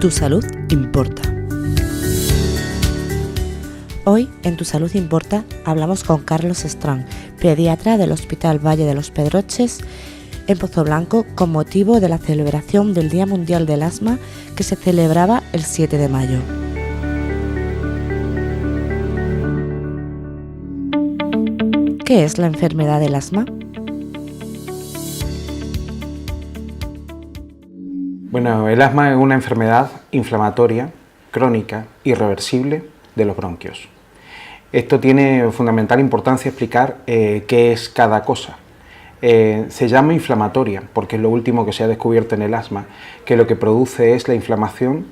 Tu salud importa. Hoy, en Tu salud importa, hablamos con Carlos Strong, pediatra del Hospital Valle de los Pedroches, en Pozoblanco, con motivo de la celebración del Día Mundial del Asma que se celebraba el 7 de mayo. ¿Qué es la enfermedad del asma? Bueno, el asma es una enfermedad inflamatoria, crónica, irreversible de los bronquios. Esto tiene fundamental importancia explicar qué es cada cosa. Se llama inflamatoria porque es lo último que se ha descubierto en el asma, que lo que produce es la inflamación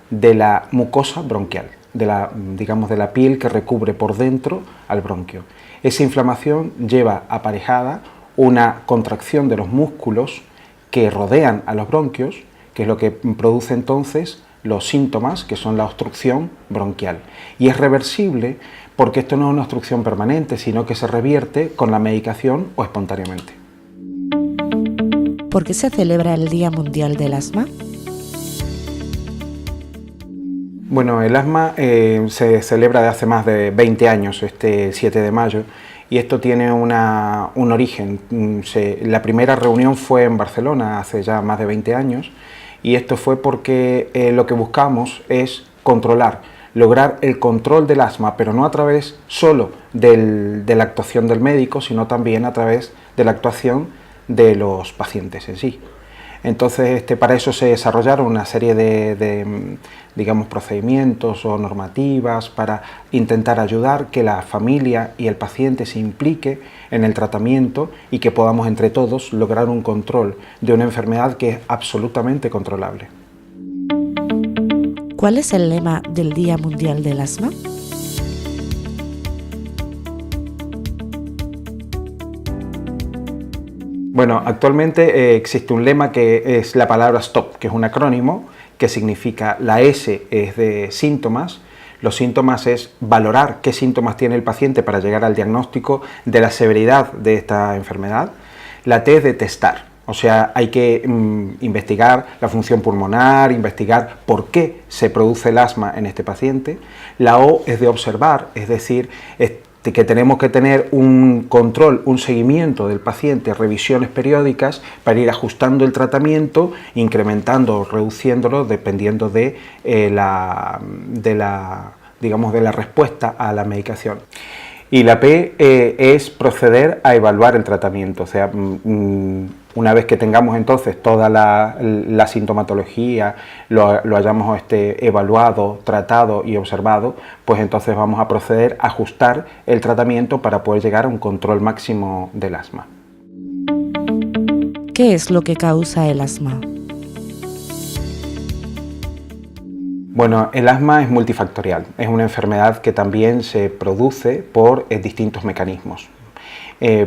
de la mucosa bronquial, de la piel que recubre por dentro al bronquio. Esa inflamación lleva aparejada una contracción de los músculos que rodean a los bronquios, que es lo que produce entonces los síntomas, que son la obstrucción bronquial. Y es reversible porque esto no es una obstrucción permanente, sino que se revierte con la medicación o espontáneamente. ¿Por qué se celebra el Día Mundial del Asma? Bueno, el asma se celebra de hace más de 20 años, este 7 de mayo, y esto tiene un origen. La primera reunión fue en Barcelona hace ya más de 20 años, y esto fue porque lo que buscamos es lograr el control del asma, pero no a través solo de la actuación del médico, sino también a través de la actuación de los pacientes en sí. Entonces, para eso se desarrollaron una serie de procedimientos o normativas para intentar ayudar que la familia y el paciente se implique en el tratamiento y que podamos entre todos lograr un control de una enfermedad que es absolutamente controlable. ¿Cuál es el lema del Día Mundial del Asma? Bueno, actualmente existe un lema que es la palabra STOP, que es un acrónimo que significa la S es de síntomas, los síntomas es valorar qué síntomas tiene el paciente para llegar al diagnóstico de la severidad de esta enfermedad, la T es de testar, o sea, hay que investigar la función pulmonar, investigar por qué se produce el asma en este paciente, la O es de observar, es decir, que tenemos que tener un control, un seguimiento del paciente, revisiones periódicas para ir ajustando el tratamiento, incrementando o reduciéndolo dependiendo de la respuesta a la medicación. Y la P es proceder a evaluar el tratamiento, o sea, una vez que tengamos entonces toda la sintomatología, lo hayamos evaluado, tratado y observado, pues entonces vamos a proceder a ajustar el tratamiento para poder llegar a un control máximo del asma. ¿Qué es lo que causa el asma? Bueno, el asma es multifactorial, es una enfermedad que también se produce por distintos mecanismos.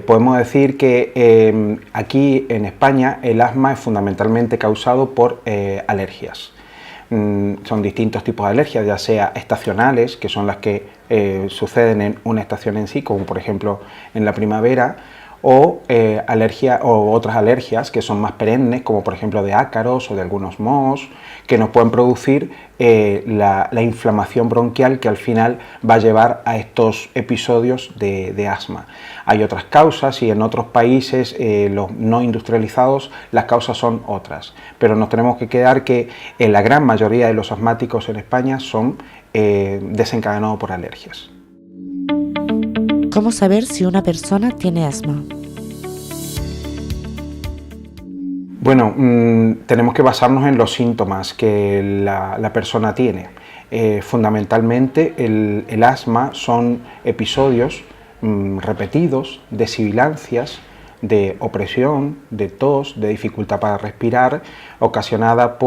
Podemos decir que aquí en España el asma es fundamentalmente causado por alergias. Son distintos tipos de alergias, ya sea estacionales, que son las que suceden en una estación en sí, como por ejemplo en la primavera, o otras alergias que son más perennes, como por ejemplo de ácaros o de algunos mohos, que nos pueden producir la inflamación bronquial que al final va a llevar a estos episodios de asma. Hay otras causas y en otros países, los no industrializados, las causas son otras, pero nos tenemos que quedar que la gran mayoría de los asmáticos en España son desencadenados por alergias. ¿Cómo saber si una persona tiene asma? Bueno, tenemos que basarnos en los síntomas que la persona tiene. Fundamentalmente el asma son episodios repetidos de sibilancias, de opresión, de tos, de dificultad para respirar, ocasionada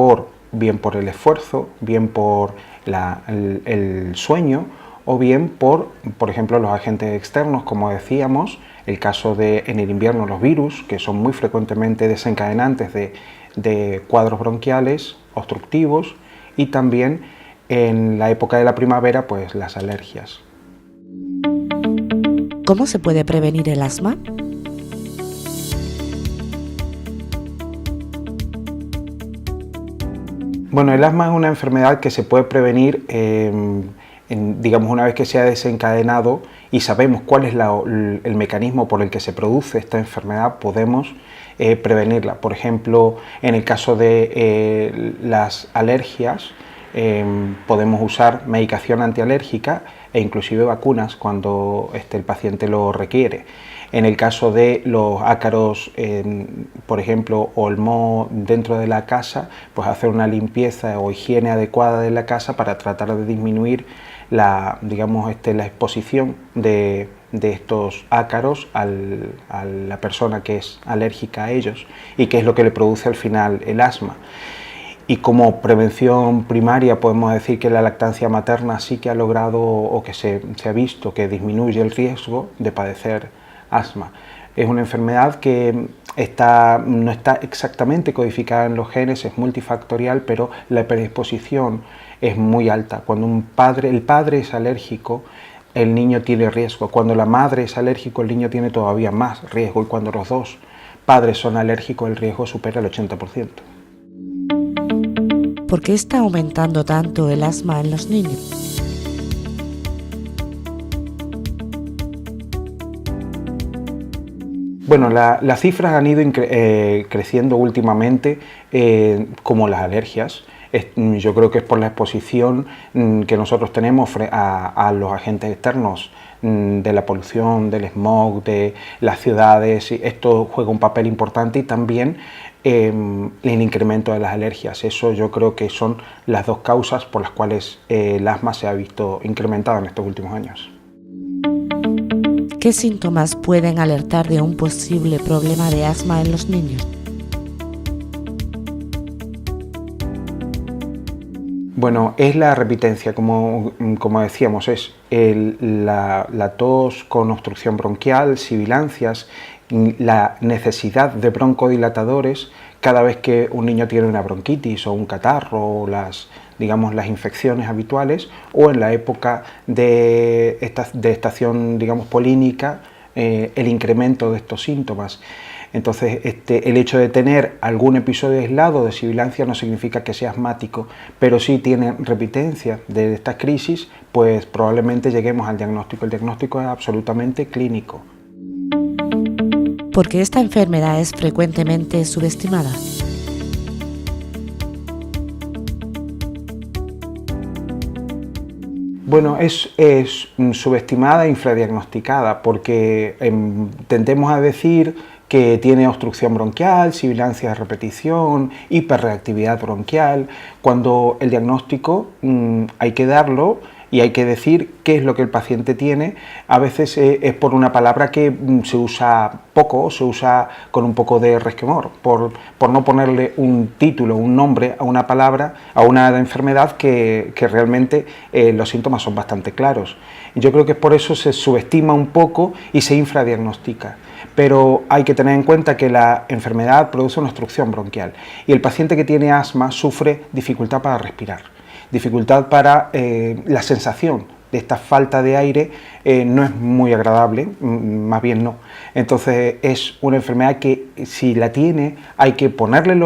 bien por el esfuerzo, bien por el sueño, o bien por ejemplo, los agentes externos, como decíamos, el caso de en el invierno los virus, que son muy frecuentemente desencadenantes de cuadros bronquiales obstructivos, y también en la época de la primavera, pues las alergias. ¿Cómo se puede prevenir el asma? Bueno, el asma es una enfermedad que se puede prevenir, digamos, una vez que se ha desencadenado y sabemos cuál es el mecanismo por el que se produce esta enfermedad, podemos prevenirla. Por ejemplo, en el caso de las alergias, podemos usar medicación antialérgica e inclusive vacunas cuando el paciente lo requiere. En el caso de los ácaros, por ejemplo, o el moho dentro de la casa, pues hacer una limpieza o higiene adecuada de la casa para tratar de disminuir la exposición de estos ácaros a la persona que es alérgica a ellos y que es lo que le produce al final el asma. Y como prevención primaria podemos decir que la lactancia materna sí que ha logrado o que se ha visto que disminuye el riesgo de padecer asma. Es una enfermedad que no está exactamente codificada en los genes, es multifactorial, pero la predisposición es muy alta. Cuando el padre es alérgico, el niño tiene riesgo. Cuando la madre es alérgico, el niño tiene todavía más riesgo. Y cuando los dos padres son alérgicos, el riesgo supera el 80%. ¿Por qué está aumentando tanto el asma en los niños? Bueno, las cifras han ido creciendo últimamente, como las alergias. Yo creo que es por la exposición que nosotros tenemos a los agentes externos de la polución, del smog, de las ciudades. Esto juega un papel importante y también el incremento de las alergias. Eso yo creo que son las dos causas por las cuales el asma se ha visto incrementado en estos últimos años. ¿Qué síntomas pueden alertar de un posible problema de asma en los niños? Bueno, es la repitencia, como decíamos, es la tos con obstrucción bronquial, sibilancias, la necesidad de broncodilatadores cada vez que un niño tiene una bronquitis o un catarro o las infecciones habituales, o en la época de estación polínica, el incremento de estos síntomas. Entonces, el hecho de tener algún episodio aislado de sibilancia no significa que sea asmático, pero si tiene repitencia de estas crisis, pues probablemente lleguemos al diagnóstico. El diagnóstico es absolutamente clínico. ¿Por qué esta enfermedad es frecuentemente subestimada? Bueno, es subestimada e infradiagnosticada porque tendemos a decir que tiene obstrucción bronquial, sibilancia de repetición, hiperreactividad bronquial, cuando el diagnóstico hay que darlo y hay que decir qué es lo que el paciente tiene. A veces es por una palabra que se usa poco, se usa con un poco de resquemor, por no ponerle un título, un nombre a una palabra, a una enfermedad que realmente los síntomas son bastante claros. Yo creo que es por eso se subestima un poco y se infradiagnostica. Pero hay que tener en cuenta que la enfermedad produce una obstrucción bronquial y el paciente que tiene asma sufre dificultad para respirar, dificultad para la sensación de esta falta de aire, no es muy agradable, más bien no. Entonces es una enfermedad que si la tiene hay que ponerle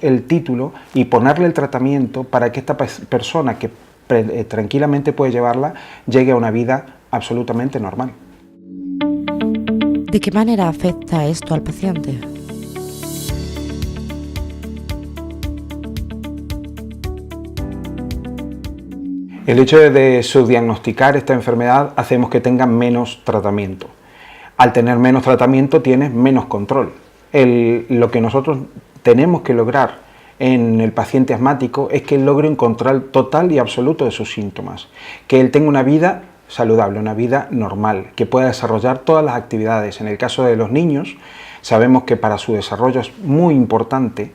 el título y ponerle el tratamiento para que esta persona que tranquilamente puede llevarla llegue a una vida absolutamente normal. ¿De qué manera afecta esto al paciente? El hecho de subdiagnosticar esta enfermedad hacemos que tenga menos tratamiento. Al tener menos tratamiento tienes menos control. Lo que nosotros tenemos que lograr en el paciente asmático es que él logre un control total y absoluto de sus síntomas, que él tenga una vida saludable, una vida normal, que pueda desarrollar todas las actividades. En el caso de los niños, sabemos que para su desarrollo es muy importante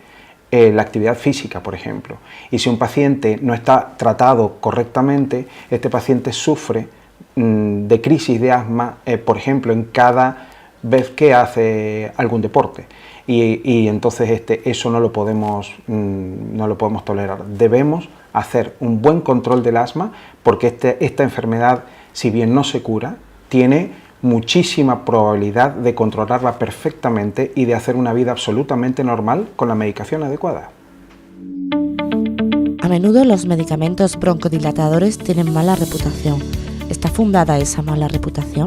la actividad física, por ejemplo. Y si un paciente no está tratado correctamente, este paciente sufre de crisis de asma, por ejemplo, en cada vez que hace algún deporte. Y entonces eso no lo podemos tolerar. Debemos hacer un buen control del asma porque esta enfermedad, si bien no se cura, tiene muchísima probabilidad de controlarla perfectamente y de hacer una vida absolutamente normal con la medicación adecuada. A menudo los medicamentos broncodilatadores tienen mala reputación. ¿Está fundada esa mala reputación?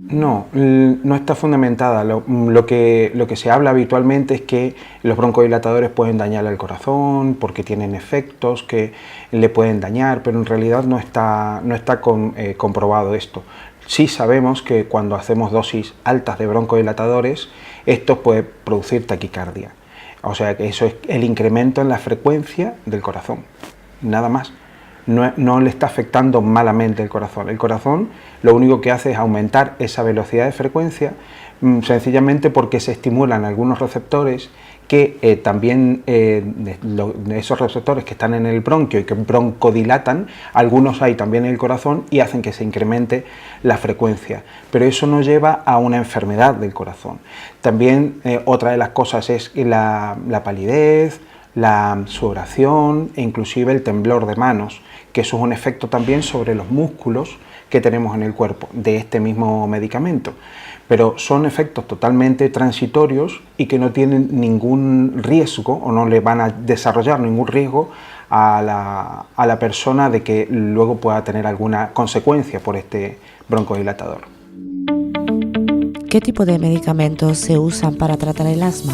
No, no está fundamentada. Lo que se habla habitualmente es que los broncodilatadores pueden dañar al corazón porque tienen efectos que le pueden dañar, pero en realidad no está comprobado esto. Sí sabemos que cuando hacemos dosis altas de broncodilatadores, esto puede producir taquicardia. O sea que eso es el incremento en la frecuencia del corazón, nada más. No le está afectando malamente el corazón. El corazón lo único que hace es aumentar esa velocidad de frecuencia, sencillamente porque se estimulan algunos receptores que también, esos receptores que están en el bronquio y que broncodilatan, algunos hay también en el corazón y hacen que se incremente la frecuencia. Pero eso no lleva a una enfermedad del corazón. También otra de las cosas es la palidez, la sudoración e inclusive el temblor de manos, que eso es un efecto también sobre los músculos que tenemos en el cuerpo de este mismo medicamento. Pero son efectos totalmente transitorios y que no tienen ningún riesgo o no le van a desarrollar ningún riesgo a la persona de que luego pueda tener alguna consecuencia por este broncodilatador. ¿Qué tipo de medicamentos se usan para tratar el asma?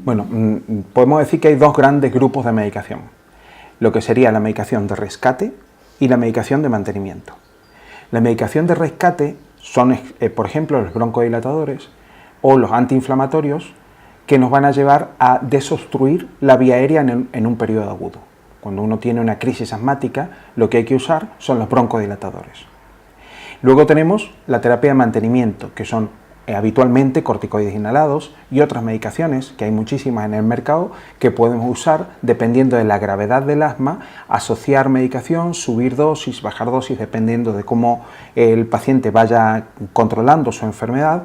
Bueno, podemos decir que hay dos grandes grupos de medicación, lo que sería la medicación de rescate y la medicación de mantenimiento. La medicación de rescate son, por ejemplo, los broncodilatadores o los antiinflamatorios que nos van a llevar a desobstruir la vía aérea en un periodo agudo. Cuando uno tiene una crisis asmática, lo que hay que usar son los broncodilatadores. Luego tenemos la terapia de mantenimiento, que son habitualmente corticoides inhalados y otras medicaciones, que hay muchísimas en el mercado, que podemos usar dependiendo de la gravedad del asma, asociar medicación, subir dosis, bajar dosis, dependiendo de cómo el paciente vaya controlando su enfermedad.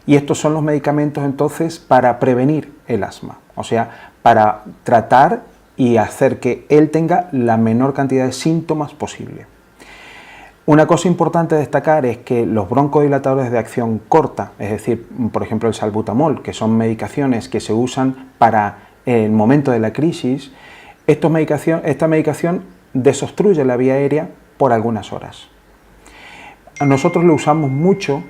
Y estos son los medicamentos entonces para prevenir el asma, o sea, para tratar y hacer que él tenga la menor cantidad de síntomas posible. Una cosa importante a destacar es que los broncodilatadores de acción corta, es decir, por ejemplo el salbutamol, que son medicaciones que se usan para el momento de la crisis, esta medicación desobstruye la vía aérea por algunas horas. Nosotros lo usamos mucho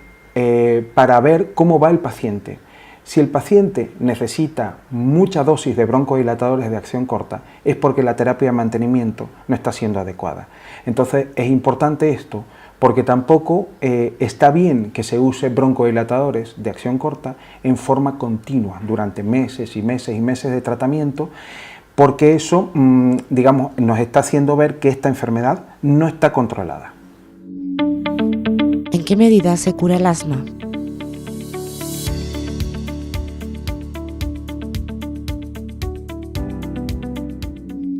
para ver cómo va el paciente. Si el paciente necesita mucha dosis de broncodilatadores de acción corta, es porque la terapia de mantenimiento no está siendo adecuada. Entonces es importante esto, porque tampoco está bien que se use broncodilatadores de acción corta en forma continua durante meses y meses y meses de tratamiento, porque eso, digamos, nos está haciendo ver que esta enfermedad no está controlada. ¿En qué medida se cura el asma?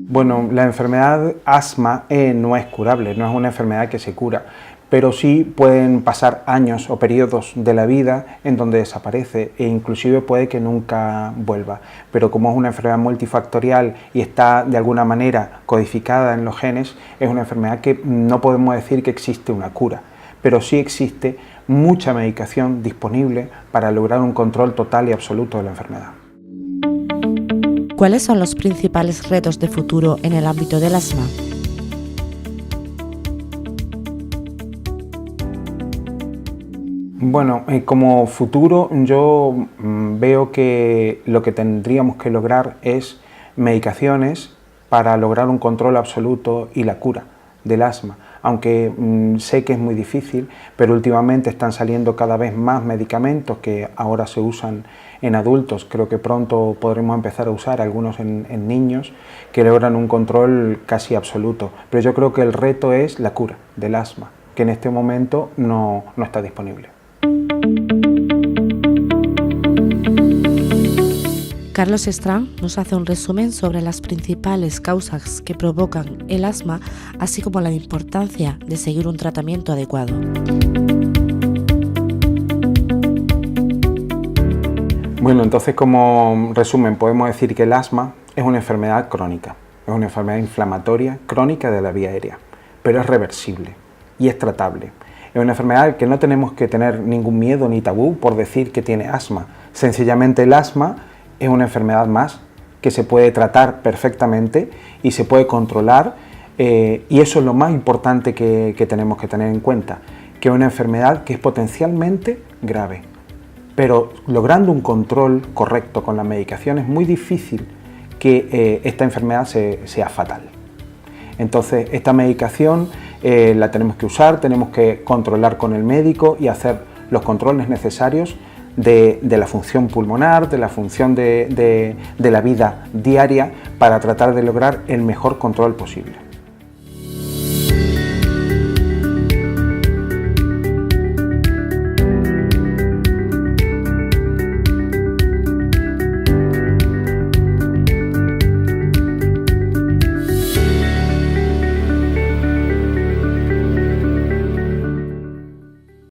Bueno, la enfermedad asma no es curable, no es una enfermedad que se cura, pero sí pueden pasar años o periodos de la vida en donde desaparece e inclusive puede que nunca vuelva. Pero como es una enfermedad multifactorial y está de alguna manera codificada en los genes, es una enfermedad que no podemos decir que existe una cura, pero sí existe mucha medicación disponible para lograr un control total y absoluto de la enfermedad. ¿Cuáles son los principales retos de futuro en el ámbito del asma? Bueno, como futuro yo veo que lo que tendríamos que lograr es medicaciones para lograr un control absoluto y la cura del asma, aunque sé que es muy difícil, pero últimamente están saliendo cada vez más medicamentos que ahora se usan en adultos. Creo que pronto podremos empezar a usar algunos en niños que logran un control casi absoluto, pero yo creo que el reto es la cura del asma, que en este momento no está disponible. Carlos Strang nos hace un resumen sobre las principales causas que provocan el asma, así como la importancia de seguir un tratamiento adecuado. Bueno, entonces como resumen podemos decir que el asma es una enfermedad crónica, es una enfermedad inflamatoria crónica de la vía aérea, pero es reversible y es tratable. Es una enfermedad que no tenemos que tener ningún miedo ni tabú por decir que tiene asma. Sencillamente el asma es una enfermedad más que se puede tratar perfectamente y se puede controlar, y eso es lo más importante que tenemos que tener en cuenta, que es una enfermedad que es potencialmente grave, pero logrando un control correcto con la medicación es muy difícil que esta enfermedad sea fatal. Entonces esta medicación la tenemos que usar, tenemos que controlar con el médico y hacer los controles necesarios de la función pulmonar, de la función de la vida diaria, para tratar de lograr el mejor control posible.